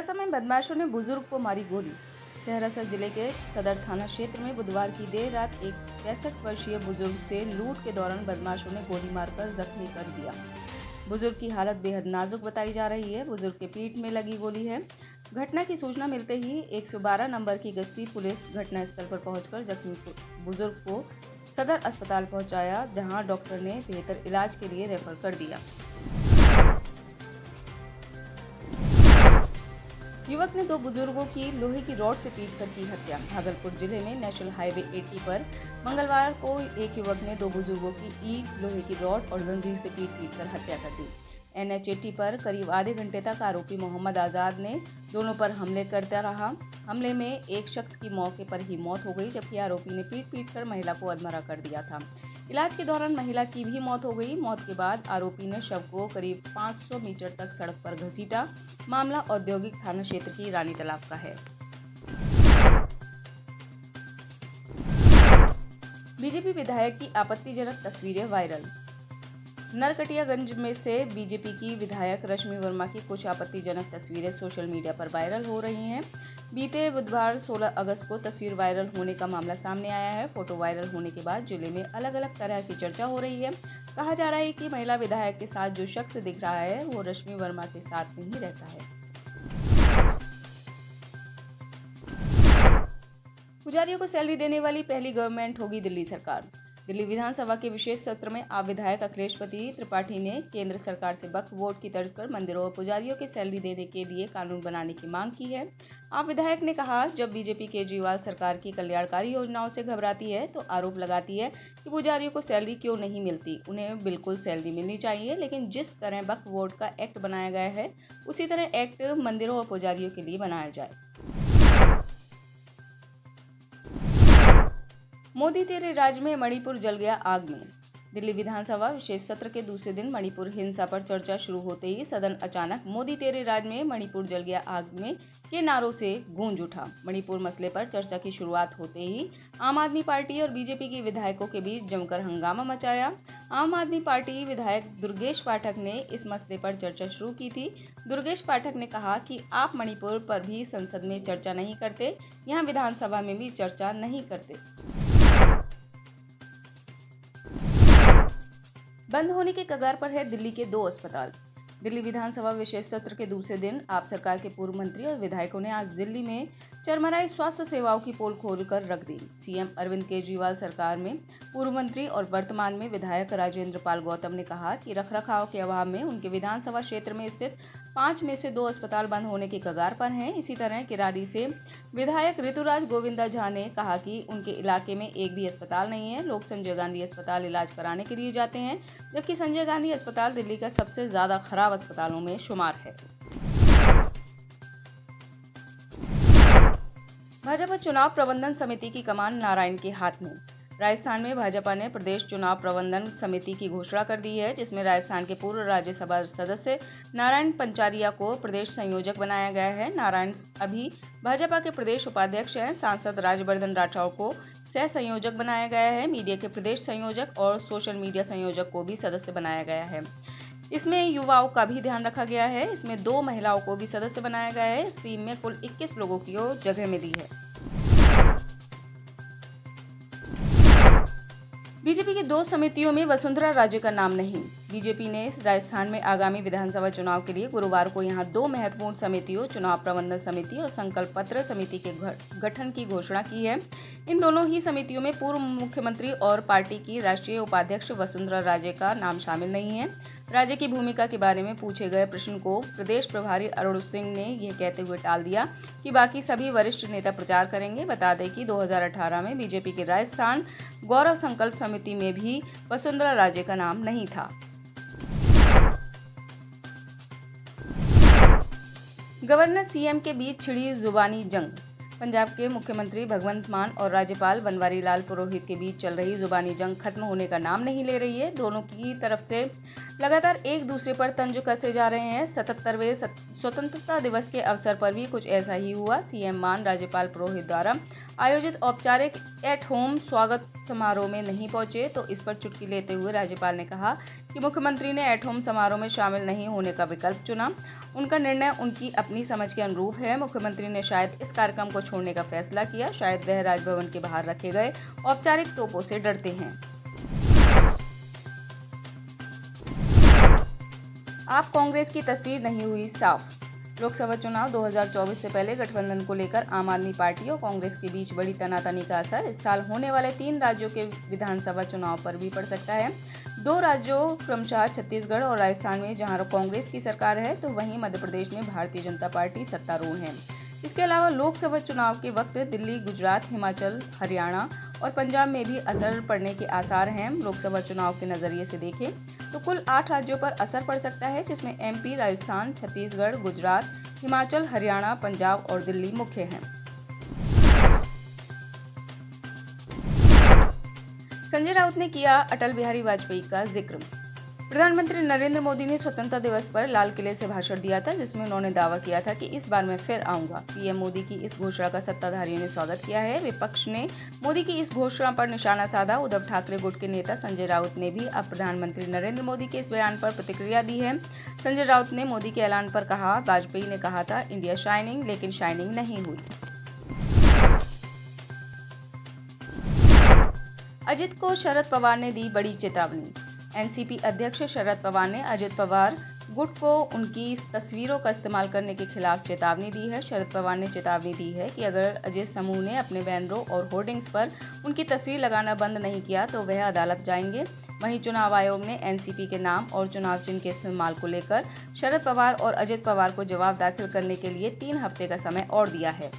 सहरसा में बदमाशों ने बुजुर्ग को मारी गोली। सहरसा जिले के सदर थाना क्षेत्र में बुधवार की देर रात एक 63 वर्षीय बुजुर्ग से लूट के दौरान बदमाशों ने गोली मारकर जख्मी कर दिया। बुजुर्ग की हालत बेहद नाजुक बताई जा रही है। बुजुर्ग के पीठ में लगी गोली है। घटना की सूचना मिलते ही 112 नंबर की गश्ती पुलिस घटनास्थल पर पहुंचकर जख्मी बुजुर्ग को सदर अस्पताल पहुंचाया, जहां डॉक्टर ने बेहतर इलाज के लिए रेफर कर दिया। युवक ने दो बुजुर्गों की लोहे की रॉड से पीटकर की हत्या। भागलपुर जिले में नेशनल हाईवे 80 पर मंगलवार को एक युवक ने दो बुजुर्गों की ईंट, लोहे की रॉड और जंजीर से पीट कर हत्या कर दी। NH 80 पर करीब आधे घंटे तक आरोपी मोहम्मद आजाद ने दोनों पर हमले करता रहा। हमले में एक शख्स की मौके पर ही मौत हो गई, जबकि आरोपी ने पीट कर महिला को अधमरा कर दिया था। इलाज के दौरान महिला की भी मौत हो गई। मौत के बाद आरोपी ने शव को करीब 500 मीटर तक सड़क पर घसीटा। मामला औद्योगिक थाना क्षेत्र की रानी तालाब का है। बीजेपी विधायक की आपत्तिजनक तस्वीरें वायरल। नरकटियागंज में से बीजेपी की विधायक रश्मि वर्मा की कुछ आपत्तिजनक तस्वीरें सोशल मीडिया पर वायरल हो रही हैं। बीते बुधवार 16 अगस्त को तस्वीर वायरल होने का मामला सामने आया है। फोटो वायरल होने के बाद जिले में अलग अलग तरह की चर्चा हो रही है। कहा जा रहा है कि महिला विधायक के साथ जो शख्स दिख रहा है वो रश्मि वर्मा के साथ में ही रहता है। पुजारियों को सैलरी देने वाली पहली गवर्नमेंट होगी दिल्ली सरकार। दिल्ली विधानसभा के विशेष सत्र में आप विधायक अखिलेशपति त्रिपाठी ने केंद्र सरकार से वक्फ बोर्ड की तर्ज पर मंदिरों और पुजारियों के सैलरी देने के लिए कानून बनाने की मांग की है। आप विधायक ने कहा, जब बीजेपी केजरीवाल सरकार की कल्याणकारी योजनाओं से घबराती है तो आरोप लगाती है कि पुजारियों को सैलरी क्यों नहीं मिलती। उन्हें बिल्कुल सैलरी मिलनी चाहिए, लेकिन जिस तरह वक्फ बोर्ड का एक्ट बनाया गया है उसी तरह एक्ट मंदिरों और पुजारियों के लिए बनाया जाए। मोदी तेरे राज में मणिपुर जल गया आग में। दिल्ली विधानसभा विशेष सत्र के दूसरे दिन मणिपुर हिंसा पर चर्चा शुरू होते ही सदन अचानक मोदी तेरे राज में मणिपुर जल गया आग में के नारों से गूंज उठा। मणिपुर मसले पर चर्चा की शुरुआत होते ही आम आदमी पार्टी और बीजेपी के विधायकों के बीच जमकर हंगामा मचाया। आम आदमी पार्टी विधायक दुर्गेश पाठक ने इस मसले पर चर्चा शुरू की थी। दुर्गेश पाठक ने कहा कि आप मणिपुर पर भी संसद में चर्चा नहीं करते, यहाँ विधानसभा में भी चर्चा नहीं करते। बंद होने के कगार पर है दिल्ली के 2 अस्पताल। दिल्ली विधानसभा विशेष सत्र के दूसरे दिन आप सरकार के पूर्व मंत्री और विधायकों ने आज दिल्ली में चरमराई स्वास्थ्य सेवाओं की पोल खोलकर रख दी। सीएम अरविंद केजरीवाल सरकार में पूर्व मंत्री और वर्तमान में विधायक राजेंद्र पाल गौतम ने कहा कि रखरखाव के अभाव में उनके विधानसभा क्षेत्र में स्थित 5 में से 2 अस्पताल बंद होने के कगार पर हैं। इसी तरह किरारी से विधायक ऋतुराज गोविंदा झा ने कहा कि उनके इलाके में एक भी अस्पताल नहीं है। लोग संजय गांधी अस्पताल इलाज कराने के लिए जाते हैं, जबकि संजय गांधी अस्पताल दिल्ली का सबसे ज्यादा खराब अस्पतालों में शुमार है। भाजपा चुनाव प्रबंधन समिति की कमान नारायण के हाथ में। राजस्थान में भाजपा ने प्रदेश चुनाव प्रबंधन समिति की घोषणा कर दी है, जिसमें राजस्थान के पूर्व राज्यसभा सदस्य नारायण पंचारिया को प्रदेश संयोजक बनाया गया है। नारायण अभी भाजपा के प्रदेश उपाध्यक्ष हैं। सांसद राजवर्धन राठौड़ को सह संयोजक बनाया गया है। मीडिया के प्रदेश संयोजक और सोशल मीडिया संयोजक को भी सदस्य बनाया गया है। इसमें युवाओं का भी ध्यान रखा गया है। इसमें 2 महिलाओं को भी सदस्य बनाया गया है। इस टीम में कुल 21 लोगों को जगह मिली है। बीजेपी की 2 समितियों में वसुंधरा राजे का नाम नहीं। बीजेपी ने राजस्थान में आगामी विधानसभा चुनाव के लिए गुरुवार को यहां 2 महत्वपूर्ण समितियों, चुनाव प्रबंधन समिति और संकल्प पत्र समिति के गठन की घोषणा की है। इन दोनों ही समितियों में पूर्व मुख्यमंत्री और पार्टी की राष्ट्रीय उपाध्यक्ष वसुंधरा राजे का नाम शामिल नहीं है। राजे की भूमिका के बारे में पूछे गए प्रश्न को प्रदेश प्रभारी अरुण सिंह ने यह कहते हुए टाल दिया कि बाकी सभी वरिष्ठ नेता प्रचार करेंगे। बता दें कि 2018 में बीजेपी की राजस्थान गौरव संकल्प समिति में भी वसुंधरा राजे का नाम नहीं था। गवर्नर सीएम के बीच छिड़ी जुबानी जंग। पंजाब के मुख्यमंत्री भगवंत मान और राज्यपाल बनवारी लाल पुरोहित के बीच चल रही जुबानी जंग खत्म होने का नाम नहीं ले रही है। दोनों की तरफ से लगातार एक दूसरे पर तंज कसे जा रहे हैं। 77वें स्वतंत्रता दिवस के अवसर पर भी कुछ ऐसा ही हुआ। सीएम मान राज्यपाल पुरोहित द्वारा आयोजित औपचारिक एट होम स्वागत समारोह में नहीं पहुंचे, तो इस पर चुटकी लेते हुए राज्यपाल ने कहा कि मुख्यमंत्री ने एट होम समारोह में शामिल नहीं होने का विकल्प चुना। उनका निर्णय उनकी अपनी समझ के अनुरूप है। मुख्यमंत्री ने शायद इस कार्यक्रम को छोड़ने का फैसला किया, शायद वह राजभवन के बाहर रखे गए औपचारिक तोपों से डरते हैं। आप कांग्रेस की तस्वीर नहीं हुई साफ। लोकसभा चुनाव 2024 से पहले गठबंधन को लेकर आम आदमी पार्टी और कांग्रेस के बीच बड़ी तनातनी का असर इस साल होने वाले 3 राज्यों के विधानसभा चुनाव पर भी पड़ सकता है। 2 राज्यों क्रमशः छत्तीसगढ़ और राजस्थान में जहां कांग्रेस की सरकार है, तो वहीं मध्य प्रदेश में भारतीय जनता पार्टी सत्तारूढ़ है। इसके अलावा लोकसभा चुनाव के वक्त दिल्ली, गुजरात, हिमाचल, हरियाणा और पंजाब में भी असर पड़ने के आसार हैं। लोकसभा चुनाव के नज़रिए से देखें तो कुल 8 राज्यों पर असर पड़ सकता है, जिसमें एमपी, राजस्थान, छत्तीसगढ़, गुजरात, हिमाचल, हरियाणा, पंजाब और दिल्ली मुख्य हैं। संजय राउत ने किया अटल बिहारी वाजपेयी का जिक्र। प्रधानमंत्री नरेंद्र मोदी ने स्वतंत्रता दिवस पर लाल किले से भाषण दिया था, जिसमें उन्होंने दावा किया था कि इस बार मैं फिर आऊंगा। पीएम मोदी की इस घोषणा का सत्ताधारियों ने स्वागत किया है। विपक्ष ने मोदी की इस घोषणा पर निशाना साधा। उद्धव ठाकरे गुट के नेता संजय राउत ने भी अब प्रधानमंत्री नरेंद्र मोदी के इस बयान पर प्रतिक्रिया दी है। संजय राउत ने मोदी के ऐलान पर कहा, वाजपेयी ने कहा था इंडिया शाइनिंग, लेकिन शाइनिंग नहीं हुई। अजित को शरद पवार ने दी बड़ी चेतावनी। एनसीपी अध्यक्ष शरद पवार ने अजित पवार गुट को उनकी तस्वीरों का इस्तेमाल करने के खिलाफ चेतावनी दी है। शरद पवार ने चेतावनी दी है कि अगर अजित समूह ने अपने बैनरों और होर्डिंग्स पर उनकी तस्वीर लगाना बंद नहीं किया तो वह अदालत जाएंगे। वहीं चुनाव आयोग ने एनसीपी के नाम और चुनाव चिन्ह के इस्तेमाल को लेकर शरद पवार और अजित पवार को जवाब दाखिल करने के लिए 3 हफ्ते का समय और दिया है।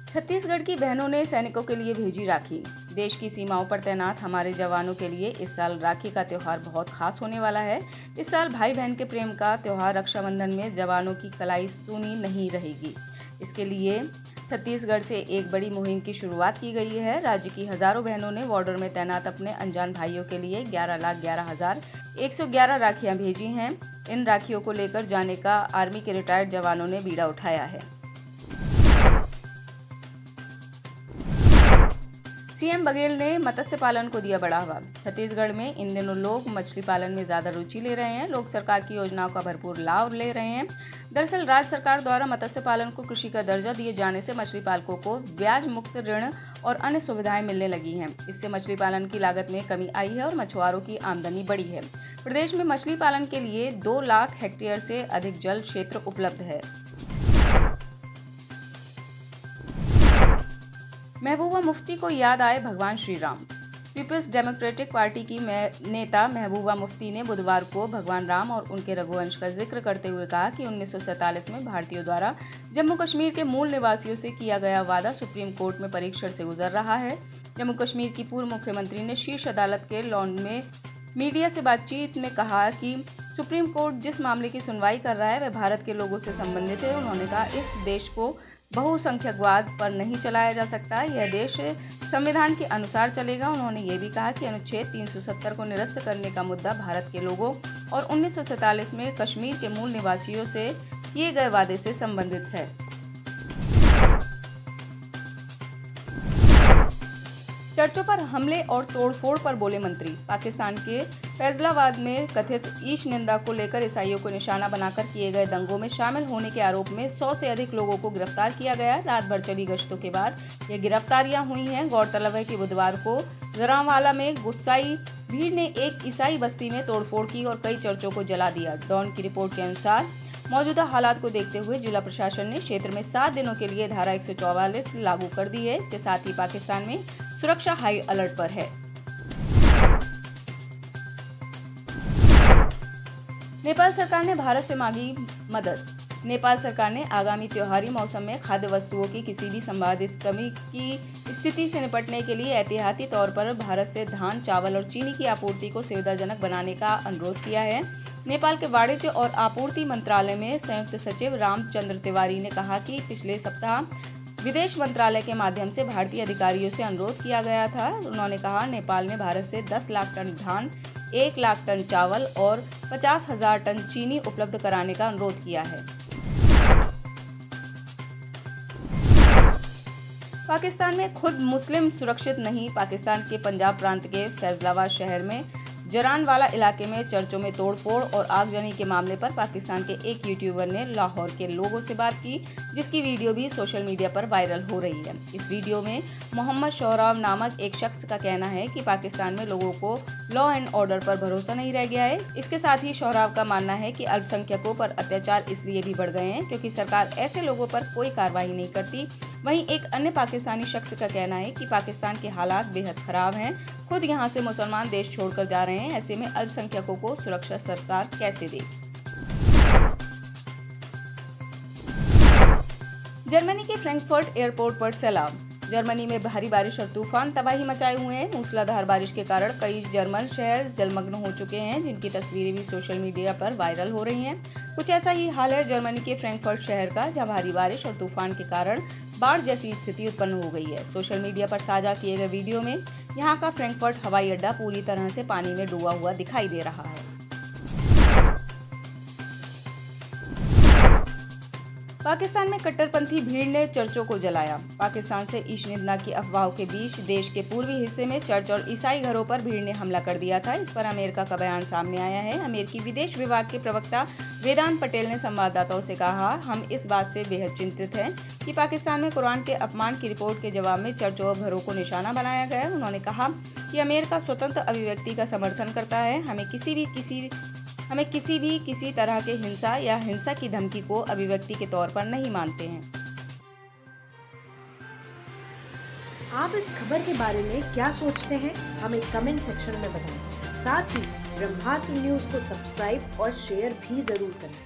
छत्तीसगढ़ की बहनों ने सैनिकों के लिए भेजी राखी। देश की सीमाओं पर तैनात हमारे जवानों के लिए इस साल राखी का त्यौहार बहुत खास होने वाला है। इस साल भाई बहन के प्रेम का त्यौहार रक्षाबंधन में जवानों की कलाई सूनी नहीं रहेगी। इसके लिए छत्तीसगढ़ से एक बड़ी मुहिम की शुरुआत की गई है। राज्य की हजारों बहनों ने बॉर्डर में तैनात अपने अनजान भाइयों के लिए 11,11,111 राखियां भेजी हैं। इन राखियों को लेकर जाने का आर्मी के रिटायर्ड जवानों ने बीड़ा उठाया है। सीएम बघेल ने मत्स्य पालन को दिया बढ़ावा। छत्तीसगढ़ में इन दिनों लोग मछली पालन में ज्यादा रुचि ले रहे हैं। लोग सरकार की योजनाओं का भरपूर लाभ ले रहे हैं। दरअसल राज्य सरकार द्वारा मत्स्य पालन को कृषि का दर्जा दिए जाने से मछली पालकों को ब्याज मुक्त ऋण और अन्य सुविधाएं मिलने लगी हैं। इससे मछली पालन की लागत में कमी आई है और मछुआरों की आमदनी बढ़ी है। प्रदेश में मछली पालन के लिए 2 लाख हेक्टेयर से अधिक जल क्षेत्र उपलब्ध है। महबूबा मुफ्ती को याद आए भगवान Shri Ram. People's Democratic Party की नेता महबूबा मुफ्ती ने बुधवार को भगवान राम और उनके रघुवंश का जिक्र करते हुए कहा कि 1947 में भारतीयों द्वारा जम्मू कश्मीर के मूल निवासियों से किया गया वादा सुप्रीम कोर्ट में परीक्षण से गुजर रहा है। जम्मू कश्मीर की पूर्व मुख्यमंत्री ने शीर्ष अदालत के लॉन में मीडिया से बातचीत में कहा कि सुप्रीम कोर्ट जिस मामले की सुनवाई कर रहा है वह भारत के लोगों से संबंधित है। उन्होंने कहा इस देश को बहुसंख्यकवाद पर नहीं चलाया जा सकता, यह देश संविधान के अनुसार चलेगा। उन्होंने ये भी कहा कि अनुच्छेद 370 को निरस्त करने का मुद्दा भारत के लोगों और 1947 में कश्मीर के मूल निवासियों से किए गए वादे से संबंधित है। चर्चों पर हमले और तोड़फोड़ पर बोले मंत्री। पाकिस्तान के फैसलाबाद में कथित ईश निंदा को लेकर ईसाइयों को निशाना बनाकर किए गए दंगों में शामिल होने के आरोप में 100 से अधिक लोगों को गिरफ्तार किया गया। रात भर चली गश्तों के बाद ये गिरफ्तारियां हुई हैं। गौरतलब है कि बुधवार को जरावाला में गुस्साई भीड़ ने एक ईसाई बस्ती में तोड़फोड़ की और कई चर्चों को जला दिया। डॉन की रिपोर्ट के अनुसार मौजूदा हालात को देखते हुए जिला प्रशासन ने क्षेत्र में 7 दिनों के लिए धारा 144 लागू कर दी है। इसके साथ ही पाकिस्तान में सुरक्षा हाई अलर्ट पर है। नेपाल सरकार ने भारत से मांगी मदद। नेपाल सरकार ने आगामी त्योहारी मौसम में खाद्य वस्तुओं की किसी भी संभावित कमी की स्थिति से निपटने के लिए एहतियाती तौर पर भारत से धान, चावल और चीनी की आपूर्ति को सुविधाजनक बनाने का अनुरोध किया है। नेपाल के वाणिज्य और आपूर्ति मंत्रालय में संयुक्त सचिव रामचंद्र तिवारी ने कहा कि पिछले सप्ताह विदेश मंत्रालय के माध्यम से भारतीय अधिकारियों से अनुरोध किया गया था। उन्होंने कहा, नेपाल ने भारत से 10 लाख टन धान, 1 लाख टन चावल और 50,000 टन चीनी उपलब्ध कराने का अनुरोध किया है। पाकिस्तान में खुद मुस्लिम सुरक्षित नहीं। पाकिस्तान के पंजाब प्रांत के फैसलाबाद शहर में जरानवाला इलाके में चर्चों में तोड़फोड़ और आगजनी के मामले पर पाकिस्तान के एक यूट्यूबर ने लाहौर के लोगों से बात की, जिसकी वीडियो भी सोशल मीडिया पर वायरल हो रही है। इस वीडियो में मोहम्मद शोहराब नामक एक शख्स का कहना है कि पाकिस्तान में लोगों को लॉ एंड ऑर्डर पर भरोसा नहीं रह गया है। इसके साथ ही शोहराब का मानना है कि अल्पसंख्यकों पर अत्याचार इसलिए भी बढ़ गए हैं क्योंकि सरकार ऐसे लोगों पर कोई कार्रवाई नहीं करती। वहीं एक अन्य पाकिस्तानी शख्स का कहना है कि पाकिस्तान के हालात बेहद खराब हैं। खुद यहां से मुसलमान देश छोड़कर जा रहे हैं, ऐसे में अल्पसंख्यकों को सुरक्षा सरकार कैसे दे। जर्मनी के फ्रैंकफर्ट एयरपोर्ट पर सैलाब। जर्मनी में भारी बारिश और तूफान तबाही मचाए हुए हैं। मूसलाधार बारिश के कारण कई जर्मन शहर जलमग्न हो चुके हैं, जिनकी तस्वीरें भी सोशल मीडिया पर वायरल हो रही हैं। कुछ ऐसा ही हाल है जर्मनी के फ्रैंकफर्ट शहर का, जहां भारी बारिश और तूफान के कारण बाढ़ जैसी स्थिति उत्पन्न हो गई है। सोशल मीडिया पर साझा किए गए वीडियो में यहां का फ्रैंकफर्ट हवाई अड्डा पूरी तरह से पानी में डूबा हुआ दिखाई दे रहा है। पाकिस्तान में कट्टरपंथी भीड़ ने चर्चों को जलाया। पाकिस्तान से ईशनिदना की अफवाहों के बीच देश के पूर्वी हिस्से में चर्च और ईसाई घरों पर भीड़ ने हमला कर दिया था। इस पर अमेरिका का बयान सामने आया है। अमेरिकी विदेश विभाग के प्रवक्ता वेदांत पटेल ने संवाददाताओं से कहा, हम इस बात से बेहद चिंतित हैं कि पाकिस्तान में कुरान के अपमान की रिपोर्ट के जवाब में चर्चों और घरों को निशाना बनाया गया है। उन्होंने कहा कि अमेरिका स्वतंत्र अभिव्यक्ति का समर्थन करता है। हमें किसी भी किसी तरह के हिंसा या हिंसा की धमकी को अभिव्यक्ति के तौर पर नहीं मानते हैं। आप इस खबर के बारे में क्या सोचते हैं, हमें कमेंट सेक्शन में बताएं। साथ ही ब्रह्मास्त्र न्यूज को सब्सक्राइब और शेयर भी जरूर करें।